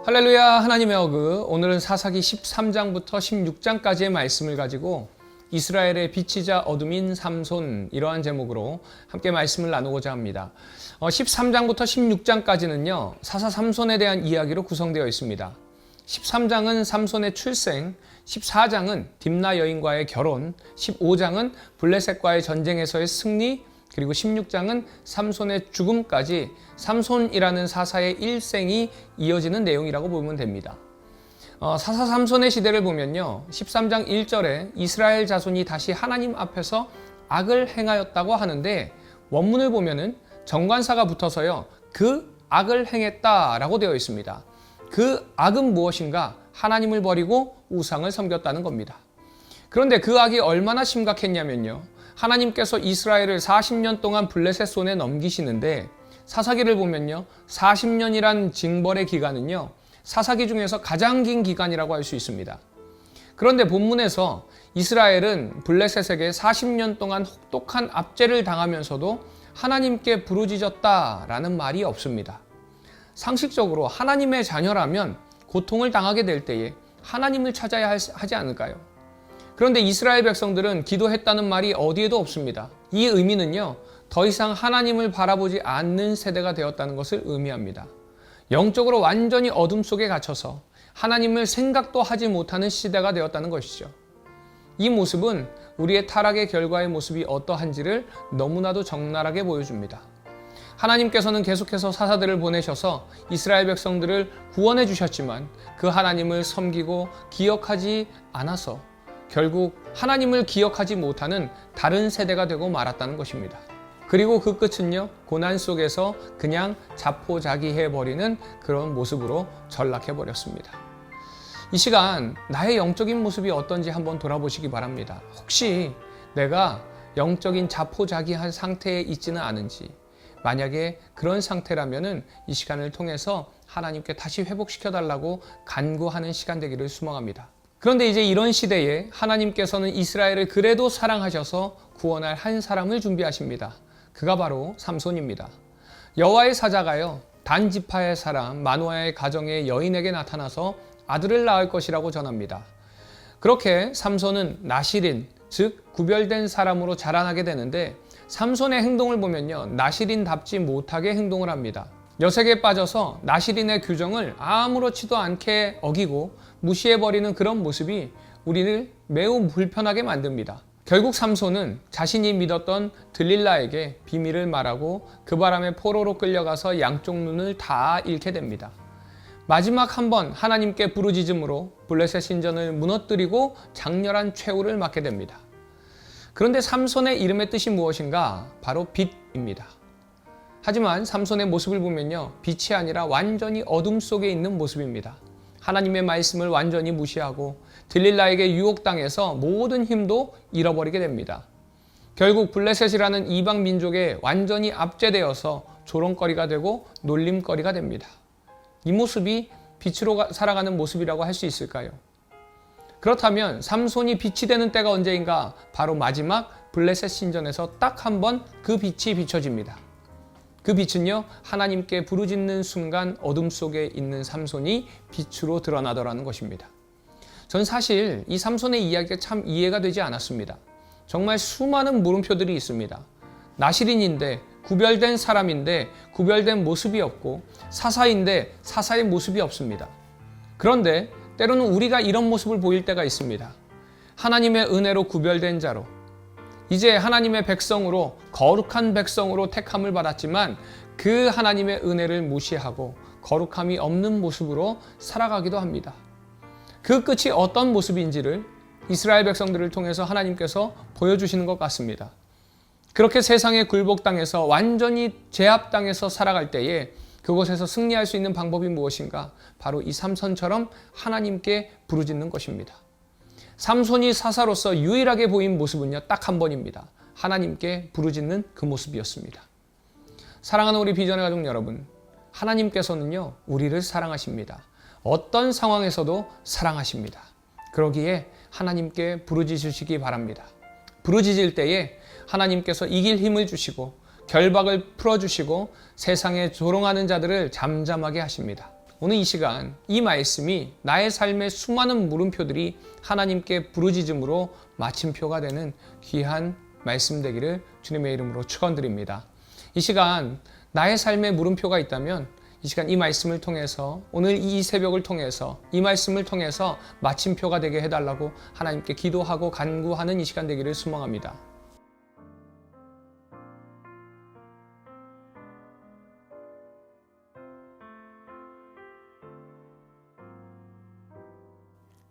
할렐루야. 하나님의 어그. 오늘은 사사기 13장부터 16장까지의 말씀을 가지고 이스라엘의 빛이자 어둠인 삼손, 이러한 제목으로 함께 말씀을 나누고자 합니다. 13장부터 16장까지는요 사사 삼손에 대한 이야기로 구성되어 있습니다. 13장은 삼손의 출생, 14장은 딥나 여인과의 결혼, 15장은 블레셋과의 전쟁에서의 승리, 그리고 16장은 삼손의 죽음까지 삼손이라는 사사의 일생이 이어지는 내용이라고 보면 됩니다. 사사 삼손의 시대를 보면요 13장 1절에 이스라엘 자손이 다시 하나님 앞에서 악을 행하였다고 하는데, 원문을 보면은 정관사가 붙어서요 그 악을 행했다라고 되어 있습니다. 그 악은 무엇인가? 하나님을 버리고 우상을 섬겼다는 겁니다. 그런데 그 악이 얼마나 심각했냐면요, 하나님께서 이스라엘을 40년 동안 블레셋 손에 넘기시는데, 사사기를 보면요 40년이란 징벌의 기간은요 사사기 중에서 가장 긴 기간이라고 할 수 있습니다. 그런데 본문에서 이스라엘은 블레셋에게 40년 동안 혹독한 압제를 당하면서도 하나님께 부르짖었다라는 말이 없습니다. 상식적으로 하나님의 자녀라면 고통을 당하게 될 때에 하나님을 찾아야 하지 않을까요? 그런데 이스라엘 백성들은 기도했다는 말이 어디에도 없습니다. 이 의미는요 더 이상 하나님을 바라보지 않는 세대가 되었다는 것을 의미합니다. 영적으로 완전히 어둠 속에 갇혀서 하나님을 생각도 하지 못하는 시대가 되었다는 것이죠. 이 모습은 우리의 타락의 결과의 모습이 어떠한지를 너무나도 적나라하게 보여줍니다. 하나님께서는 계속해서 사사들을 보내셔서 이스라엘 백성들을 구원해 주셨지만 그 하나님을 섬기고 기억하지 않아서 결국 하나님을 기억하지 못하는 다른 세대가 되고 말았다는 것입니다. 그리고 그 끝은요 고난 속에서 그냥 자포자기해버리는 그런 모습으로 전락해버렸습니다. 이 시간 나의 영적인 모습이 어떤지 한번 돌아보시기 바랍니다. 혹시 내가 영적인 자포자기한 상태에 있지는 않은지, 만약에 그런 상태라면은 이 시간을 통해서 하나님께 다시 회복시켜달라고 간구하는 시간 되기를 소망합니다. 그런데 이제 이런 시대에 하나님께서는 이스라엘을 그래도 사랑하셔서 구원할 한 사람을 준비하십니다. 그가 바로 삼손입니다. 여호와의 사자가요 단 지파의 사람 마노아의 가정의 여인에게 나타나서 아들을 낳을 것이라고 전합니다. 그렇게 삼손은 나실인, 즉 구별된 사람으로 자라나게 되는데, 삼손의 행동을 보면요 나실인답지 못하게 행동을 합니다. 여색에 빠져서 나실인의 규정을 아무렇지도 않게 어기고 무시해버리는 그런 모습이 우리를 매우 불편하게 만듭니다. 결국 삼손은 자신이 믿었던 들릴라에게 비밀을 말하고 그 바람에 포로로 끌려가서 양쪽 눈을 다 잃게 됩니다. 마지막 한 번 하나님께 부르짖음으로 블레셋 신전을 무너뜨리고 장렬한 최후를 맞게 됩니다. 그런데 삼손의 이름의 뜻이 무엇인가? 바로 빛입니다. 하지만 삼손의 모습을 보면요 빛이 아니라 완전히 어둠 속에 있는 모습입니다. 하나님의 말씀을 완전히 무시하고 들릴라에게 유혹당해서 모든 힘도 잃어버리게 됩니다. 결국 블레셋이라는 이방 민족에 완전히 압제되어서 조롱거리가 되고 놀림거리가 됩니다. 이 모습이 빛으로 살아가는 모습이라고 할 수 있을까요? 그렇다면 삼손이 빛이 되는 때가 언제인가? 바로 마지막 블레셋 신전에서 딱 한 번 그 빛이 비춰집니다. 그 빛은요 하나님께 부르짖는 순간 어둠 속에 있는 삼손이 빛으로 드러나더라는 것입니다. 전 사실 이 삼손의 이야기가 참 이해가 되지 않았습니다. 정말 수많은 물음표들이 있습니다. 나실인인데, 구별된 사람인데 구별된 모습이 없고, 사사인데 사사의 모습이 없습니다. 그런데 때로는 우리가 이런 모습을 보일 때가 있습니다. 하나님의 은혜로 구별된 자로, 이제 하나님의 백성으로, 거룩한 백성으로 택함을 받았지만 그 하나님의 은혜를 무시하고 거룩함이 없는 모습으로 살아가기도 합니다. 그 끝이 어떤 모습인지를 이스라엘 백성들을 통해서 하나님께서 보여주시는 것 같습니다. 그렇게 세상에 굴복당해서 완전히 제압당해서 살아갈 때에 그곳에서 승리할 수 있는 방법이 무엇인가? 바로 이 삼손처럼 하나님께 부르짖는 것입니다. 삼손이 사사로서 유일하게 보인 모습은요 딱 한 번입니다. 하나님께 부르짖는 그 모습이었습니다. 사랑하는 우리 비전의 가족 여러분, 하나님께서는요 우리를 사랑하십니다. 어떤 상황에서도 사랑하십니다. 그러기에 하나님께 부르짖으시기 바랍니다. 부르짖을 때에 하나님께서 이길 힘을 주시고 결박을 풀어주시고 세상에 조롱하는 자들을 잠잠하게 하십니다. 오늘 이 시간 이 말씀이 나의 삶의 수많은 물음표들이 하나님께 부르짖음으로 마침표가 되는 귀한 말씀 되기를 주님의 이름으로 축원드립니다. 이 시간 나의 삶에 물음표가 있다면 이 시간 이 말씀을 통해서 오늘 이 새벽을 통해서 이 말씀을 통해서 마침표가 되게 해달라고 하나님께 기도하고 간구하는 이 시간 되기를 소망합니다.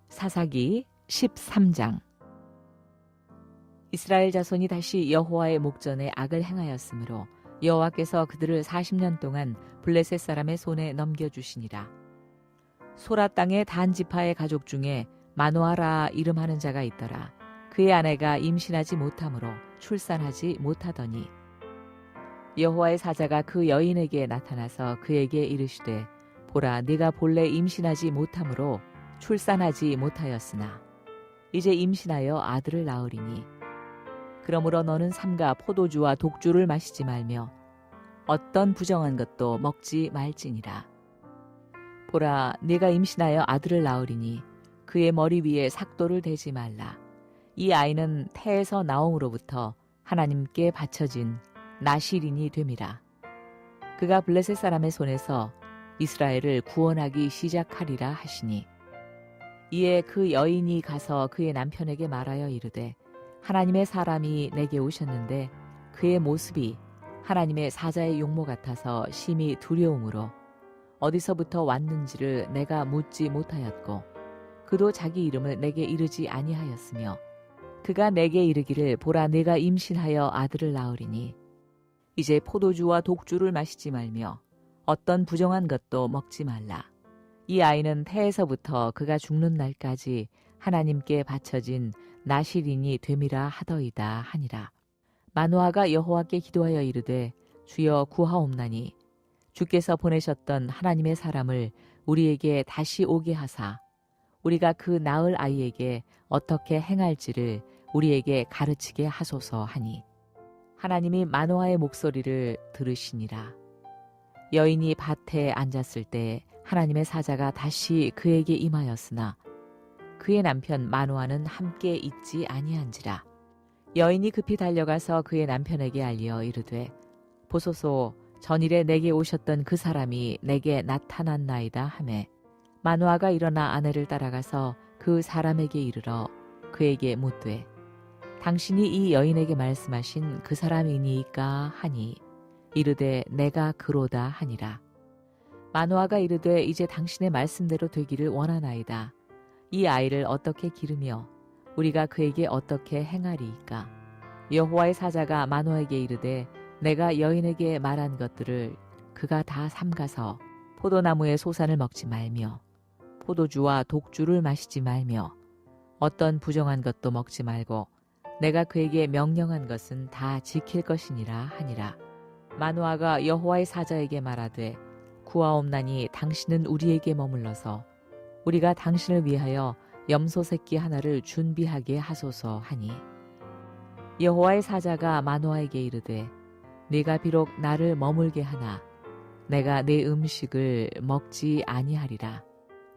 사사기 13장. 이스라엘 자손이 다시 여호와의 목전에 악을 행하였으므로 여호와께서 그들을 40년 동안 블레셋 사람의 손에 넘겨주시니라. 소라 땅의 단 지파의 가족 중에 마노아라 이름하는 자가 있더라. 그의 아내가 임신하지 못하므로 출산하지 못하더니 여호와의 사자가 그 여인에게 나타나서 그에게 이르시되 보라, 네가 본래 임신하지 못하므로 출산하지 못하였으나 이제 임신하여 아들을 낳으리니 그러므로 너는 삼가 포도주와 독주를 마시지 말며 어떤 부정한 것도 먹지 말지니라. 보라, 네가 임신하여 아들을 낳으리니 그의 머리 위에 삭도를 대지 말라. 이 아이는 태에서 나옴으로부터 하나님께 바쳐진 나실인이 됨이라. 그가 블레셋 사람의 손에서 이스라엘을 구원하기 시작하리라 하시니 이에 그 여인이 가서 그의 남편에게 말하여 이르되 하나님의 사람이 내게 오셨는데 그의 모습이 하나님의 사자의 용모 같아서 심히 두려움으로 어디서부터 왔는지를 내가 묻지 못하였고 그도 자기 이름을 내게 이르지 아니하였으며 그가 내게 이르기를 보라, 네가 임신하여 아들을 낳으리니 이제 포도주와 독주를 마시지 말며 어떤 부정한 것도 먹지 말라. 이 아이는 태에서부터 그가 죽는 날까지 하나님께 바쳐진 나실인이 됨이라 하더이다 하니라. 마노아가 여호와께 기도하여 이르되 주여 구하옵나니 주께서 보내셨던 하나님의 사람을 우리에게 다시 오게 하사 우리가 그 낳을 아이에게 어떻게 행할지를 우리에게 가르치게 하소서 하니 하나님이 마노아의 목소리를 들으시니라. 여인이 밭에 앉았을 때 하나님의 사자가 다시 그에게 임하였으나 그의 남편 마노아는 함께 있지 아니한지라. 여인이 급히 달려가서 그의 남편에게 알리어 이르되 보소서, 전일에 내게 오셨던 그 사람이 내게 나타났나이다 하매 마노아가 일어나 아내를 따라가서 그 사람에게 이르러 그에게 묻되 당신이 이 여인에게 말씀하신 그 사람이니까 하니 이르되 내가 그로다 하니라. 마노아가 이르되 이제 당신의 말씀대로 되기를 원하나이다. 이 아이를 어떻게 기르며 우리가 그에게 어떻게 행하리이까. 여호와의 사자가 마노아에게 이르되 내가 여인에게 말한 것들을 그가 다 삼가서 포도나무의 소산을 먹지 말며 포도주와 독주를 마시지 말며 어떤 부정한 것도 먹지 말고 내가 그에게 명령한 것은 다 지킬 것이니라 하니라. 마노아가 여호와의 사자에게 말하되 구하옵나니 당신은 우리에게 머물러서 우리가 당신을 위하여 염소 새끼 하나를 준비하게 하소서 하니 여호와의 사자가 마노아에게 이르되 네가 비록 나를 머물게 하나 내가 네 음식을 먹지 아니하리라.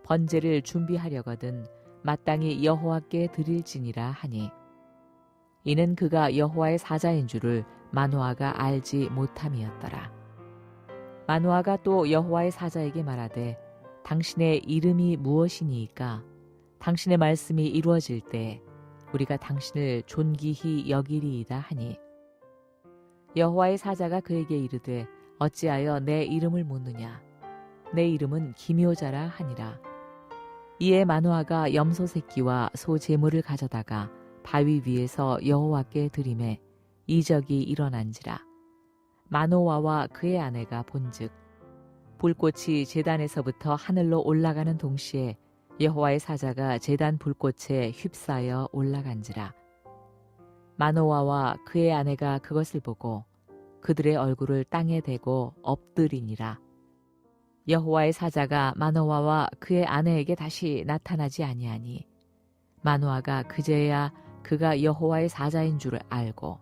번제를 준비하려거든 마땅히 여호와께 드릴지니라 하니 이는 그가 여호와의 사자인 줄을 마노아가 알지 못함이었더라. 마노아가 또 여호와의 사자에게 말하되 당신의 이름이 무엇이니이까? 당신의 말씀이 이루어질 때 우리가 당신을 존귀히 여기리이다 하니 여호와의 사자가 그에게 이르되 어찌하여 내 이름을 묻느냐? 내 이름은 기묘자라 하니라. 이에 마노아가 염소 새끼와 소 제물을 가져다가 바위 위에서 여호와께 드리매 이적이 일어난지라. 마노아와 그의 아내가 본즉 불꽃이 제단에서부터 하늘로 올라가는 동시에 여호와의 사자가 제단 불꽃에 휩싸여 올라간지라. 마노아와 그의 아내가 그것을 보고 그들의 얼굴을 땅에 대고 엎드리니라. 여호와의 사자가 마노아와 그의 아내에게 다시 나타나지 아니하니 마노아가 그제야 그가 여호와의 사자인 줄을 알고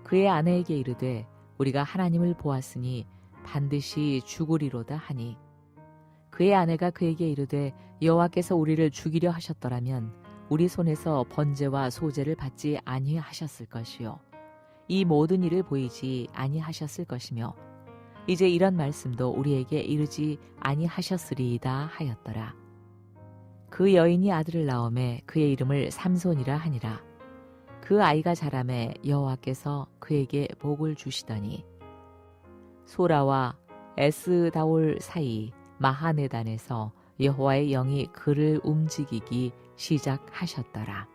그의 아내에게 이르되 우리가 하나님을 보았으니 반드시 죽으리로다 하니 그의 아내가 그에게 이르되 여호와께서 우리를 죽이려 하셨더라면 우리 손에서 번제와 소제를 받지 아니하셨을 것이요 이 모든 일을 보이지 아니하셨을 것이며 이제 이런 말씀도 우리에게 이르지 아니하셨으리이다 하였더라. 그 여인이 아들을 낳음에 그의 이름을 삼손이라 하니라. 그 아이가 자라매 여호와께서 그에게 복을 주시더니 소라와 에스다올 사이 마하네단에서 여호와의 영이 그를 움직이기 시작하셨더라.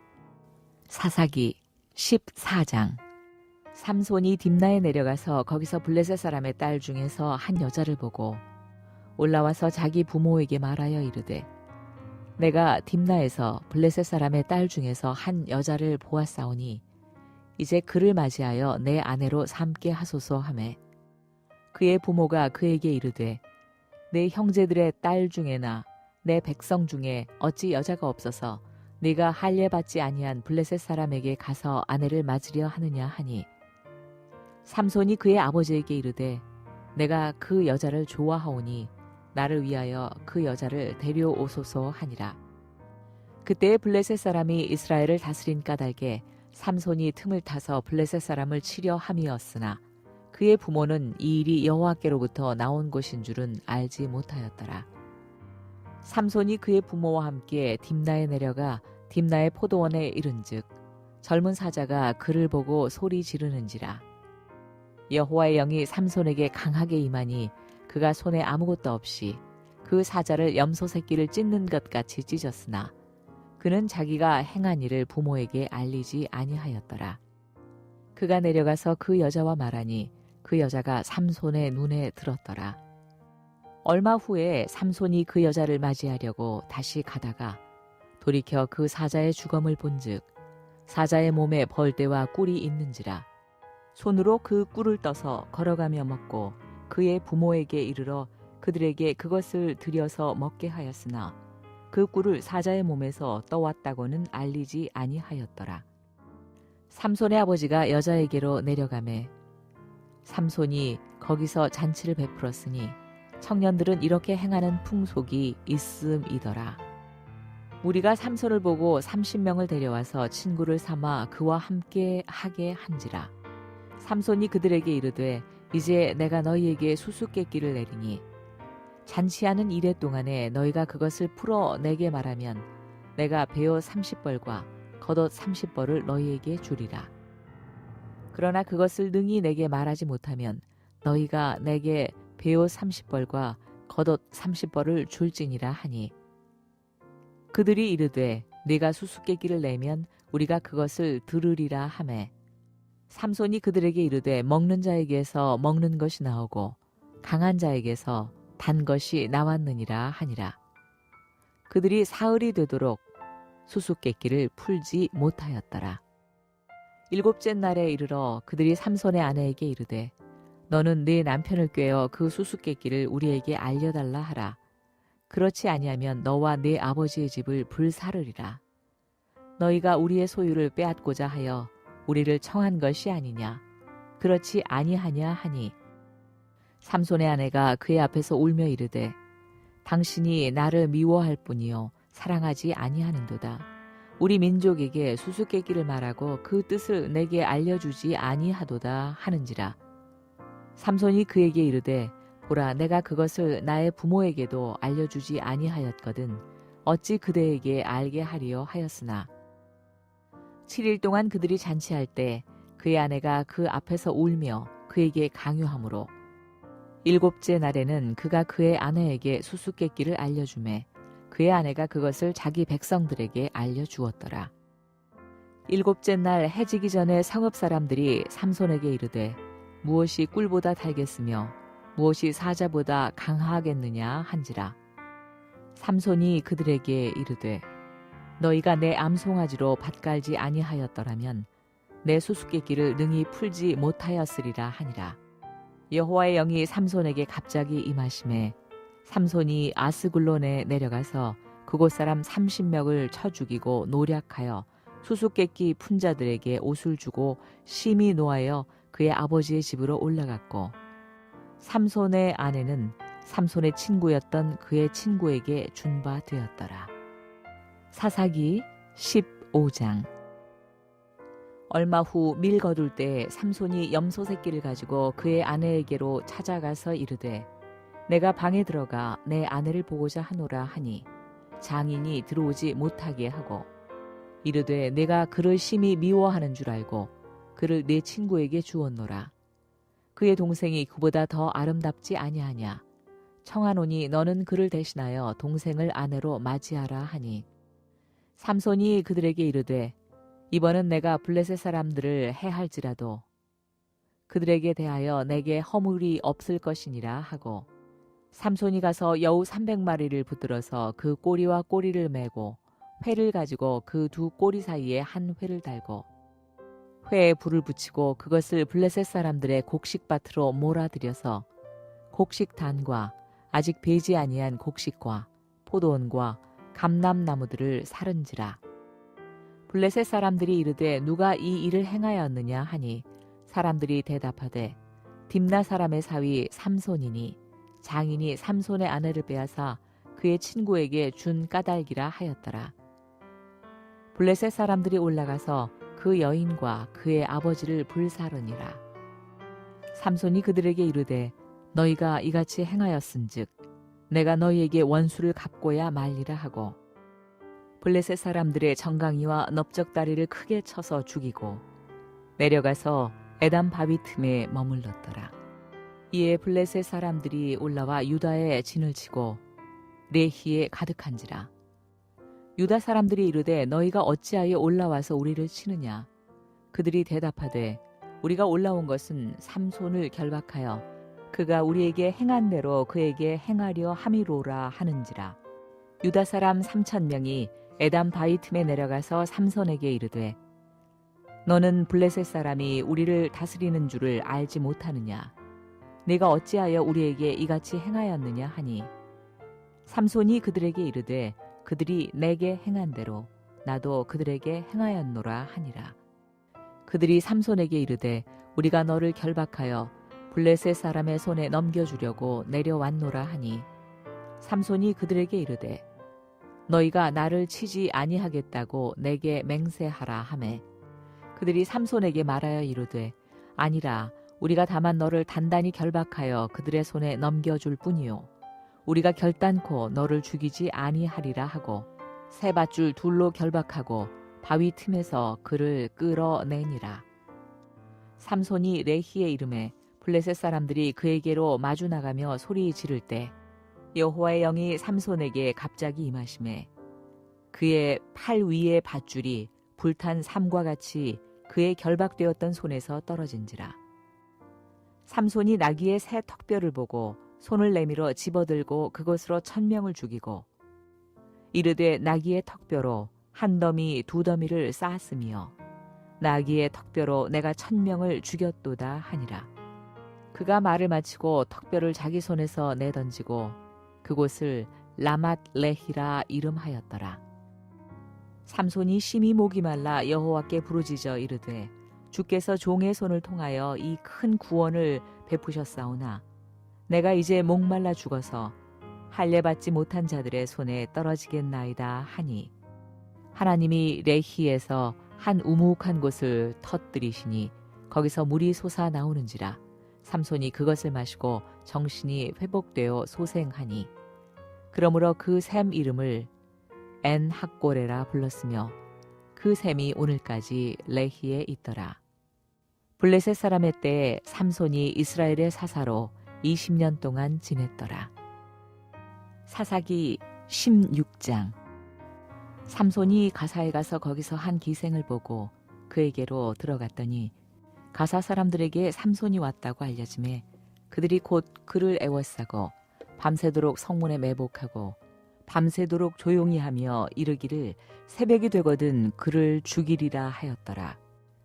사사기 14장. 삼손이 딥나에 내려가서 거기서 블레셋 사람의 딸 중에서 한 여자를 보고 올라와서 자기 부모에게 말하여 이르되 내가 딥나에서 블레셋 사람의 딸 중에서 한 여자를 보았사오니 이제 그를 맞이하여 내 아내로 삼게 하소서 하매 그의 부모가 그에게 이르되 내 형제들의 딸 중에나 내 백성 중에 어찌 여자가 없어서 네가 할례 받지 아니한 블레셋 사람에게 가서 아내를 맞으려 하느냐 하니 삼손이 그의 아버지에게 이르되 내가 그 여자를 좋아하오니 나를 위하여 그 여자를 데려오소서 하니라. 그때 블레셋 사람이 이스라엘을 다스린 까닭에 삼손이 틈을 타서 블레셋 사람을 치려 함이었으나 그의 부모는 이 일이 여호와께로부터 나온 것인 줄은 알지 못하였더라. 삼손이 그의 부모와 함께 딥나에 내려가 딥나의 포도원에 이른즉 젊은 사자가 그를 보고 소리 지르는지라. 여호와의 영이 삼손에게 강하게 임하니 그가 손에 아무것도 없이 그 사자를 염소 새끼를 찢는 것 같이 찢었으나 그는 자기가 행한 일을 부모에게 알리지 아니하였더라. 그가 내려가서 그 여자와 말하니 그 여자가 삼손의 눈에 들었더라. 얼마 후에 삼손이 그 여자를 맞이하려고 다시 가다가 돌이켜 그 사자의 주검을 본즉 사자의 몸에 벌떼와 꿀이 있는지라. 손으로 그 꿀을 떠서 걸어가며 먹고 그의 부모에게 이르러 그들에게 그것을 들여서 먹게 하였으나 그 꿀을 사자의 몸에서 떠왔다고는 알리지 아니하였더라. 삼손의 아버지가 여자에게로 내려가매 삼손이 거기서 잔치를 베풀었으니 청년들은 이렇게 행하는 풍속이 있음이더라. 무리가 삼손을 보고 30명을 데려와서 친구를 삼아 그와 함께 하게 한지라. 삼손이 그들에게 이르되 이제 내가 너희에게 수수께끼를 내리니 잔치하는 이래 동안에 너희가 그것을 풀어 내게 말하면 내가 베어 30벌과 겉옷 30벌을 너희에게 주리라. 그러나 그것을 능히 내게 말하지 못하면 너희가 내게 베어 30벌과 겉옷 30벌을 줄지니라 하니 그들이 이르되 네가 수수께끼를 내면 우리가 그것을 들으리라 하매 삼손이 그들에게 이르되 먹는 자에게서 먹는 것이 나오고 강한 자에게서 단 것이 나왔느니라 하니라. 그들이 사흘이 되도록 수수께끼를 풀지 못하였더라. 일곱째 날에 이르러 그들이 삼손의 아내에게 이르되 너는 네 남편을 꾀어 그 수수께끼를 우리에게 알려달라 하라. 그렇지 아니하면 너와 네 아버지의 집을 불사르리라. 너희가 우리의 소유를 빼앗고자 하여 우리를 청한 것이 아니냐. 그렇지 아니하냐 하니 삼손의 아내가 그의 앞에서 울며 이르되 당신이 나를 미워할 뿐이요 사랑하지 아니하는도다. 우리 민족에게 수수께끼를 말하고 그 뜻을 내게 알려주지 아니하도다 하는지라. 삼손이 그에게 이르되 보라 내가 그것을 나의 부모에게도 알려주지 아니하였거든 어찌 그대에게 알게 하리요 하였으나 7일 동안 그들이 잔치할 때 그의 아내가 그 앞에서 울며 그에게 강요하므로 일곱째 날에는 그가 그의 아내에게 수수께끼를 알려주매 그의 아내가 그것을 자기 백성들에게 알려주었더라. 일곱째 날 해지기 전에 성읍 사람들이 삼손에게 이르되 무엇이 꿀보다 달겠으며 무엇이 사자보다 강하겠느냐 한지라. 삼손이 그들에게 이르되 너희가 내 암송아지로 밭갈지 아니하였더라면 내 수수께끼를 능히 풀지 못하였으리라 하니라. 여호와의 영이 삼손에게 갑자기 임하심에 삼손이 아스글론에 내려가서 그곳 사람 30명을 쳐 죽이고 노략하여 수수께끼 푼 자들에게 옷을 주고 심히 노하여 그의 아버지의 집으로 올라갔고 삼손의 아내는 삼손의 친구였던 그의 친구에게 준 바 되었더라. 사사기 15장. 얼마 후 밀 거둘 때 삼손이 염소 새끼를 가지고 그의 아내에게로 찾아가서 이르되 내가 방에 들어가 내 아내를 보고자 하노라 하니 장인이 들어오지 못하게 하고 이르되 내가 그를 심히 미워하는 줄 알고 그를 내 친구에게 주었노라. 그의 동생이 그보다 더 아름답지 아니하냐. 청하노니 너는 그를 대신하여 동생을 아내로 맞이하라 하니 삼손이 그들에게 이르되 이번은 내가 블레셋 사람들을 해할지라도 그들에게 대하여 내게 허물이 없을 것이니라 하고 삼손이 가서 여우 300마리를 붙들어서 그 꼬리와 꼬리를 매고 회를 가지고 그 두 꼬리 사이에 한 회를 달고 회에 불을 붙이고 그것을 블레셋 사람들의 곡식밭으로 몰아들여서 곡식단과 아직 배지 아니한 곡식과 포도원과 감람나무들을 사른지라. 블레셋 사람들이 이르되 누가 이 일을 행하였느냐 하니 사람들이 대답하되 딥나 사람의 사위 삼손이니 장인이 삼손의 아내를 빼앗아 그의 친구에게 준 까닭이라 하였더라. 블레셋 사람들이 올라가서 그 여인과 그의 아버지를 불사르니라. 삼손이 그들에게 이르되 너희가 이같이 행하였은즉 내가 너희에게 원수를 갚고야 말리라 하고 블레셋 사람들의 정강이와 넓적다리를 크게 쳐서 죽이고 내려가서 에담 바위 틈에 머물렀더라. 이에 블레셋 사람들이 올라와 유다에 진을 치고 레히에 가득한지라. 유다 사람들이 이르되 너희가 어찌하여 올라와서 우리를 치느냐. 그들이 대답하되 우리가 올라온 것은 삼손을 결박하여 그가 우리에게 행한 대로 그에게 행하려 함이로라 하는지라. 유다 사람 3,000명이 에담 바위 틈에 내려가서 삼손에게 이르되 너는 블레셋 사람이 우리를 다스리는 줄을 알지 못하느냐. 네가 어찌하여 우리에게 이같이 행하였느냐 하니 삼손이 그들에게 이르되 그들이 내게 행한 대로 나도 그들에게 행하였노라 하니라. 그들이 삼손에게 이르되 우리가 너를 결박하여 블레셋 사람의 손에 넘겨주려고 내려왔노라 하니 삼손이 그들에게 이르되 너희가 나를 치지 아니하겠다고 내게 맹세하라 하매 그들이 삼손에게 말하여 이르되 아니라 우리가 다만 너를 단단히 결박하여 그들의 손에 넘겨줄 뿐이요 우리가 결단코 너를 죽이지 아니하리라 하고 세 밧줄 둘로 결박하고 바위 틈에서 그를 끌어내니라. 삼손이 레히에 이름에 블레셋 사람들이 그에게로 마주 나가며 소리 지를 때 여호와의 영이 삼손에게 갑자기 임하시매 그의 팔 위의 밧줄이 불탄 삼과 같이 그의 결박되었던 손에서 떨어진지라. 삼손이 나귀의 새 턱뼈를 보고 손을 내밀어 집어들고 그것으로 1,000명을 죽이고 이르되 나귀의 턱뼈로 한 더미 두 더미를 쌓았으며 나귀의 턱뼈로 내가 1,000명을 죽였도다 하니라. 그가 말을 마치고 턱뼈를 자기 손에서 내던지고 그곳을 라맛 레히라 이름하였더라. 삼손이 심히 목이 말라 여호와께 부르짖어 이르되 주께서 종의 손을 통하여 이 큰 구원을 베푸셨사오나 내가 이제 목말라 죽어서 할례받지 못한 자들의 손에 떨어지겠나이다 하니 하나님이 레히에서 한 우묵한 곳을 터뜨리시니 거기서 물이 솟아 나오는지라. 삼손이 그것을 마시고 정신이 회복되어 소생하니 그러므로 그 샘 이름을 엔 학고레라 불렀으며 그 샘이 오늘까지 레히에 있더라. 블레셋 사람의 때에 삼손이 이스라엘의 사사로 20년 동안 지냈더라. 사사기 16장. 삼손이 가사에 가서 거기서 한 기생을 보고 그에게로 들어갔더니 가사 사람들에게 삼손이 왔다고 알려지매 그들이 곧 그를 애워싸고 밤새도록 성문에 매복하고 밤새도록 조용히 하며 이르기를 새벽이 되거든 그를 죽이리라 하였더라.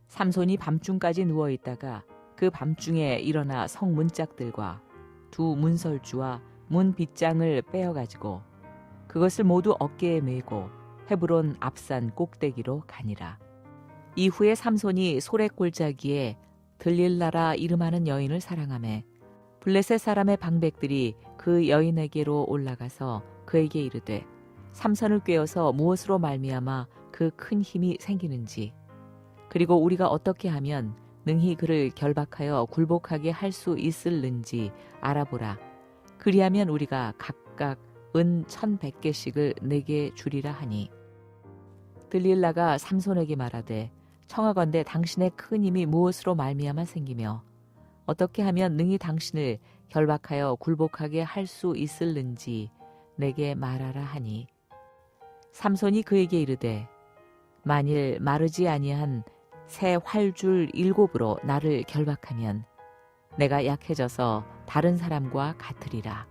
삼손이 밤중까지 누워있다가 그 밤중에 일어나 성문짝들과 두 문설주와 문 빗장을 빼어가지고 그것을 모두 어깨에 메고 헤브론 앞산 꼭대기로 가니라. 이후에 삼손이 소렛골짜기에 들릴라라 이름하는 여인을 사랑하매 블레셋 사람의 방백들이 그 그 여인에게로 올라가서 그에게 이르되 삼손을 꾀어서 무엇으로 말미암아 그 큰 힘이 생기는지 그리고 우리가 어떻게 하면 능히 그를 결박하여 굴복하게 할 수 있을는지 알아보라. 그리하면 우리가 각각 은 1,100개씩을 내게 주리라 하니 들릴라가 삼손에게 말하되 청하건대 당신의 큰 힘이 무엇으로 말미암아 생기며 어떻게 하면 능히 당신을 결박하여 굴복하게 할 수 있을는지 내게 말하라 하니 삼손이 그에게 이르되 만일 마르지 아니한 새 활줄 7으로 나를 결박하면 내가 약해져서 다른 사람과 같으리라.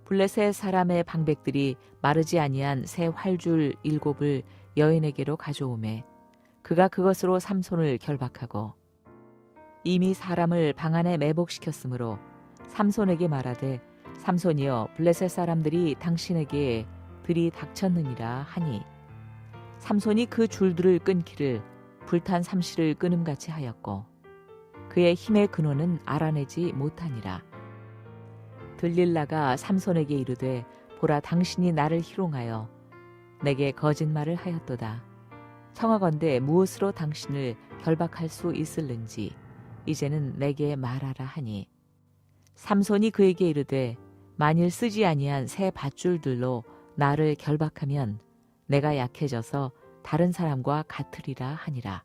블레셋 사람의 방백들이 마르지 아니한 새 활줄 7을 여인에게로 가져오매 그가 그것으로 삼손을 결박하고 이미 사람을 방 안에 매복시켰으므로 삼손에게 말하되 삼손이여 블레셋 사람들이 당신에게 들이닥쳤느니라 하니 삼손이 그 줄들을 끊기를 불탄 삼시를 끊음같이 하였고 그의 힘의 근원은 알아내지 못하니라. 들릴라가 삼손에게 이르되 보라 당신이 나를 희롱하여 내게 거짓말을 하였도다. 청하건대 무엇으로 당신을 결박할 수 있을는지 이제는 내게 말하라 하니 삼손이 그에게 이르되 만일 쓰지 아니한 새 밧줄들로 나를 결박하면 내가 약해져서 다른 사람과 같으리라 하니라.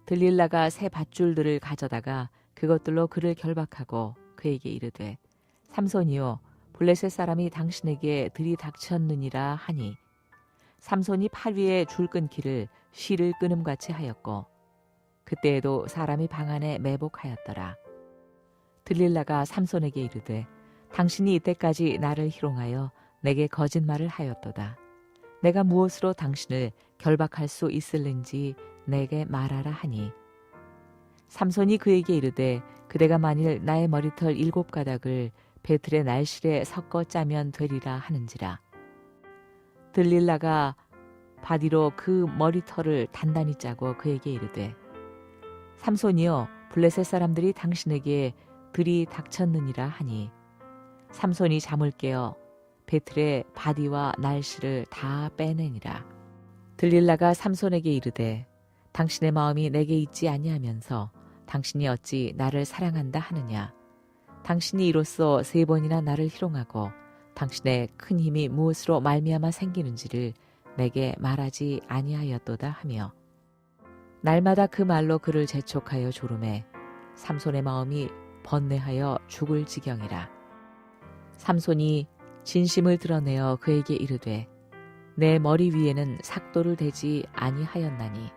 들릴라가 새 밧줄들을 가져다가 그것들로 그를 결박하고 그에게 이르되 삼손이요 블레셋 사람이 당신에게 들이닥쳤느니라 하니 삼손이 팔 위에 줄 끊기를 실을 끊음같이 하였고 그때에도 사람이 방 안에 매복하였더라. 들릴라가 삼손에게 이르되 당신이 이때까지 나를 희롱하여 내게 거짓말을 하였도다. 내가 무엇으로 당신을 결박할 수 있을는지 내게 말하라 하니 삼손이 그에게 이르되 그대가 만일 나의 머리털 7가닥을 배틀의 날실에 섞어 짜면 되리라 하는지라. 들릴라가 바디로 그 머리털을 단단히 짜고 그에게 이르되 삼손이여 블레셋 사람들이 당신에게 들이닥쳤느니라 하니 삼손이 잠을 깨어 배틀의 바디와 날실을 다 빼내니라. 들릴라가 삼손에게 이르되 당신의 마음이 내게 있지 아니하면서 당신이 어찌 나를 사랑한다 하느냐. 당신이 이로써 3번이나 나를 희롱하고 당신의 큰 힘이 무엇으로 말미암아 생기는지를 내게 말하지 아니하였도다 하며 날마다 그 말로 그를 재촉하여 조르매 삼손의 마음이 번뇌하여 죽을 지경이라. 삼손이 진심을 드러내어 그에게 이르되 내 머리 위에는 삭도를 대지 아니하였나니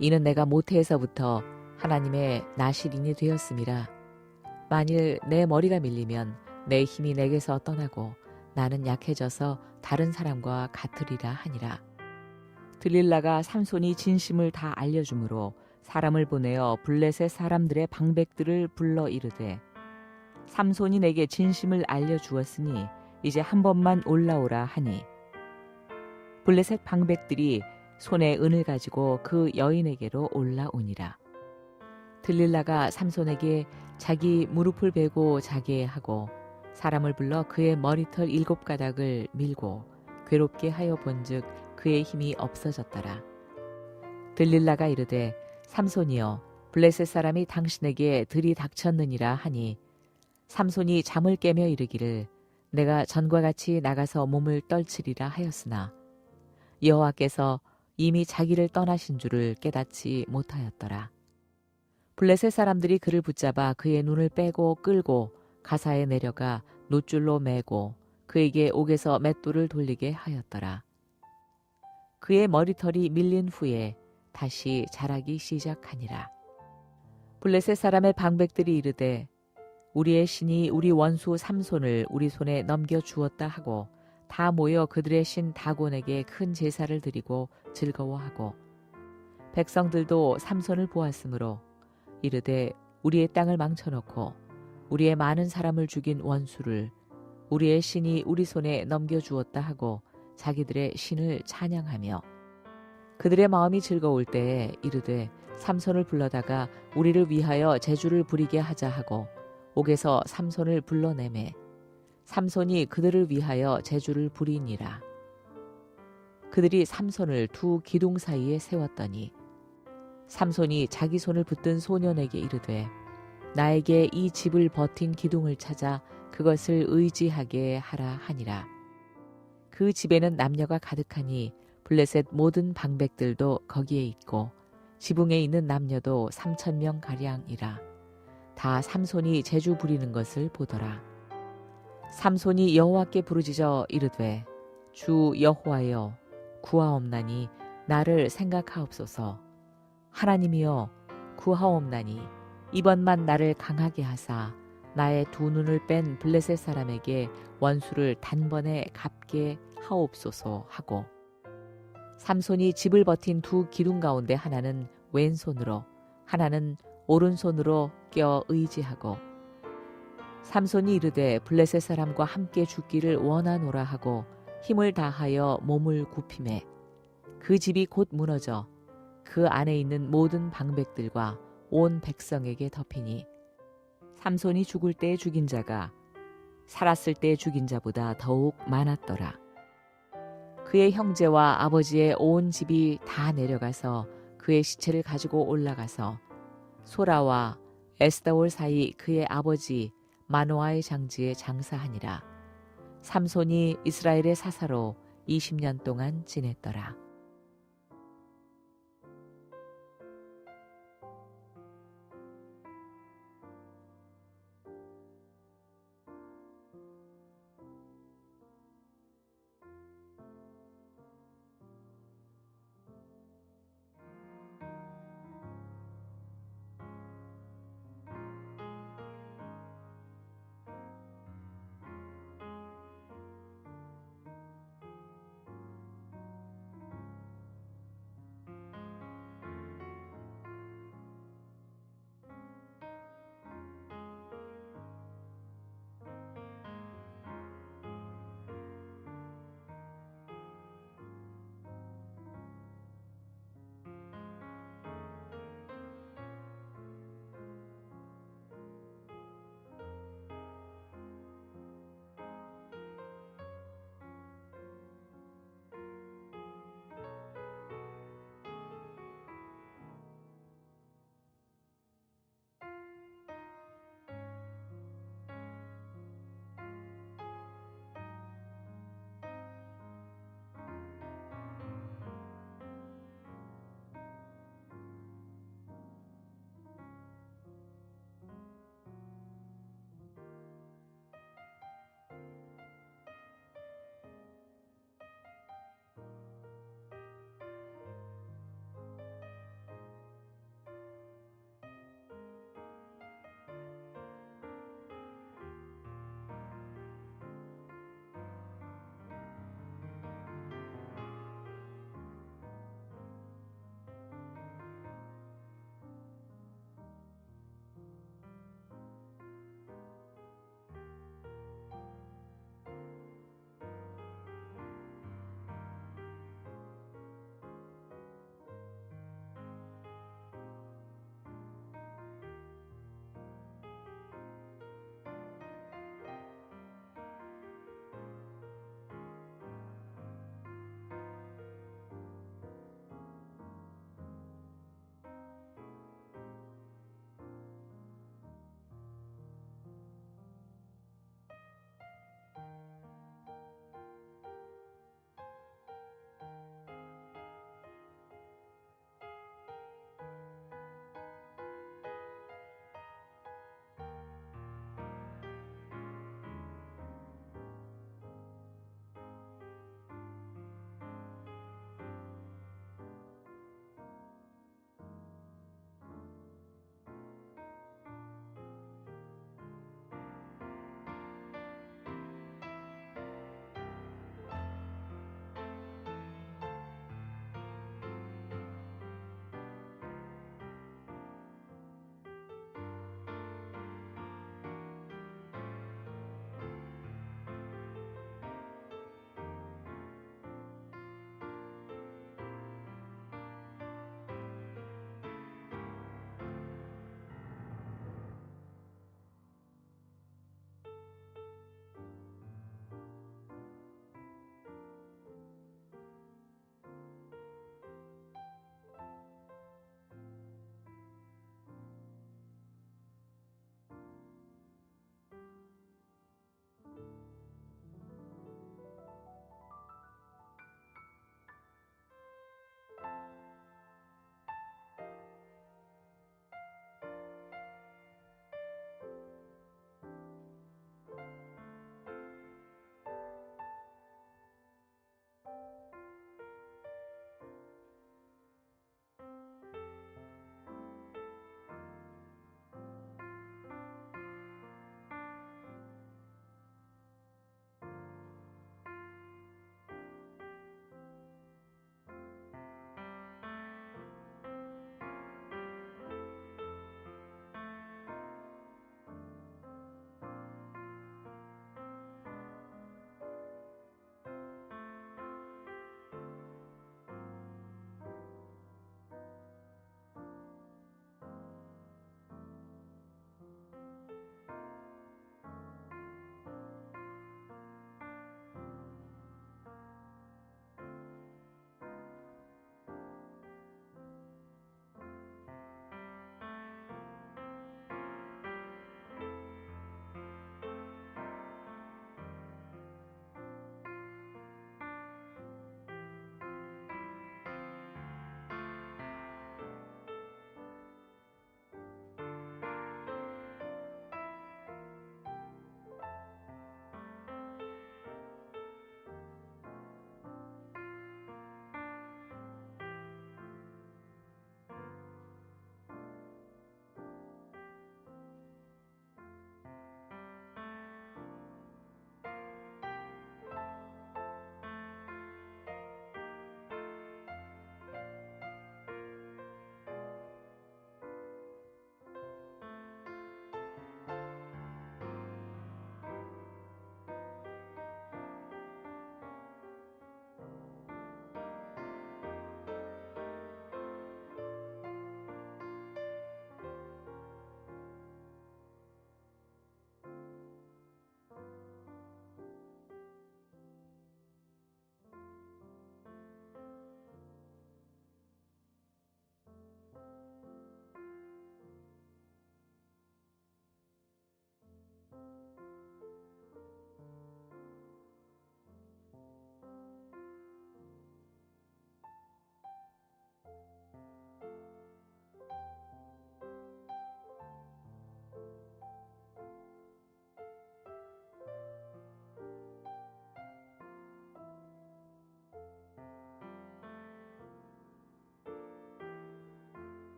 이는 내가 모태에서부터 하나님의 나실인이 되었음이라. 만일 내 머리가 밀리면 내 힘이 내게서 떠나고 나는 약해져서 다른 사람과 같으리라 하니라. 들릴라가 삼손이 진심을 다 알려주므로 사람을 보내어 블레셋 사람들의 방백들을 불러 이르되 삼손이 내게 진심을 알려주었으니 이제 한 번만 올라오라 하니 블레셋 방백들이 손에 은을 가지고 그 여인에게로 올라오니라. 들릴라가 삼손에게 자기 무릎을 베고 자게 하고 사람을 불러 그의 머리털 7가닥을 밀고 괴롭게 하여 본즉 그의 힘이 없어졌더라. 들릴라가 이르되 삼손이여 블레셋 사람이 당신에게 들이닥쳤느니라 하니 삼손이 잠을 깨며 이르기를 내가 전과 같이 나가서 몸을 떨치리라 하였으나 여호와께서 이미 자기를 떠나신 줄을 깨닫지 못하였더라. 블레셋 사람들이 그를 붙잡아 그의 눈을 빼고 끌고 가사에 내려가 놋줄로 매고 그에게 옥에서 맷돌을 돌리게 하였더라. 그의 머리털이 밀린 후에 다시 자라기 시작하니라. 블레셋 사람의 방백들이 이르되 우리의 신이 우리 원수 삼손을 우리 손에 넘겨주었다 하고 다 모여 그들의 신 다곤에게 큰 제사를 드리고 즐거워하고 백성들도 삼손을 보았으므로 이르되 우리의 땅을 망쳐놓고 우리의 많은 사람을 죽인 원수를 우리의 신이 우리 손에 넘겨주었다 하고 자기들의 신을 찬양하며 그들의 마음이 즐거울 때에 이르되 삼손을 불러다가 우리를 위하여 제주를 부리게 하자 하고 옥에서 삼손을 불러내매 삼손이 그들을 위하여 제주를 부리니라. 그들이 삼손을 두 기둥 사이에 세웠더니 삼손이 자기 손을 붙든 소년에게 이르되 나에게 이 집을 버틴 기둥을 찾아 그것을 의지하게 하라 하니라. 그 집에는 남녀가 가득하니 블레셋 모든 방백들도 거기에 있고 지붕에 있는 남녀도 3,000명 가량이라. 다 삼손이 제주 부리는 것을 보더라. 삼손이 여호와께 부르짖어 이르되 주 여호와여 구하옵나니 나를 생각하옵소서. 하나님이여 구하옵나니 이번만 나를 강하게 하사 나의 두 눈을 뺀 블레셋 사람에게 원수를 단번에 갚게 하옵소서 하고 삼손이 집을 버틴 두 기둥 가운데 하나는 왼손으로 하나는 오른손으로 껴 의지하고 삼손이 이르되 블레셋 사람과 함께 죽기를 원하노라 하고 힘을 다하여 몸을 굽히매 그 집이 곧 무너져 그 안에 있는 모든 방백들과 온 백성에게 덮이니 삼손이 죽을 때 죽인 자가 살았을 때 죽인 자보다 더욱 많았더라. 그의 형제와 아버지의 온 집이 다 내려가서 그의 시체를 가지고 올라가서 소라와 에스다올 사이 그의 아버지 마노아의 장지에 장사하니라. 삼손이 이스라엘의 사사로 20년 동안 지냈더라.